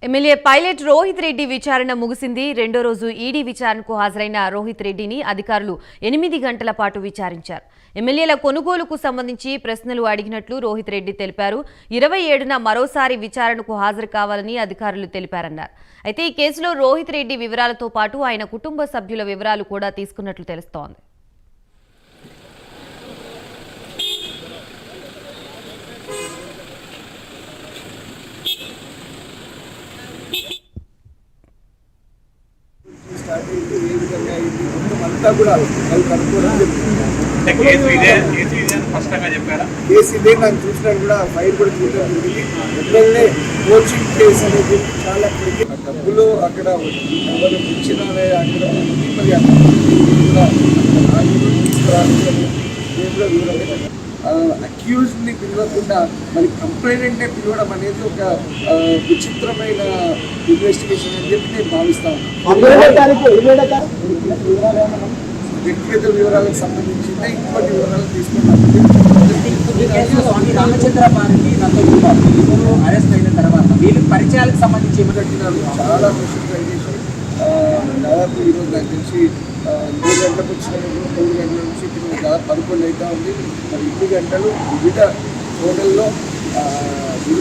MLA pilot Rohit Reddy విచారణ ముగిసింది. రెండో రోజు ఈడీ విచారణకు హాజరైన రోహిత్ రెడ్డిని అధికారులు 8 గంటల పాటు విచారించారు. ఎమ్మెల్యేల కొనుగోలుకు సంబంధించి ప్రశ్నలు అడిగినట్లు రోహిత్ రెడ్డి తెలిపారు. 27న మరోసారి విచారణకు హాజరు కావాలని అధికారులు తెలిపారన్నారు. అయితే ఈ కేసులో రోహిత్ రెడ్డి వివరాలతో పాటు ఆయన కుటుంబ సభ్యుల వివరాలు కూడా తీసుకున్నట్లు తెలుస్తోంది. అంతా కూడా వాళ్ళు కనుక్కోవడం కేసు ఇదే నాకు చూసినట్టు కూడా ఫైల్ కూడా చూడడం జరిగింది. ఎప్పుడైనా కోచింగ్ కేసు అనేది చాలా డబ్బులు అక్కడ ఎవరు ఇచ్చినారే అక్కడ మరి అక్యూజ్ ని పిలవకుండా మరి కంప్లైంట్ నే పిలవడం అనేది ఒక విచిత్రమైన ఇన్వెస్టిగేషన్ అని చెప్పి నేను భావిస్తాను. వ్యక్తిగత వివరాలకు సంబంధించిన ఇంకోటి వివరాలు తీసుకున్నాను. అరెస్ట్ అయిన తర్వాత వీళ్ళ పరిచయాలకు సంబంధించి చాలా క్వశ్చన్ ట్రై చేసి దాదాపు ఈరోజు నాకు తెలిసి 3 గంటలకు వచ్చినప్పుడు 3 గంటల నుంచి దాదాపు 11 అవుతా ఉంది. మరి 2 గంటలు వివిధ హోటల్లో వివిధ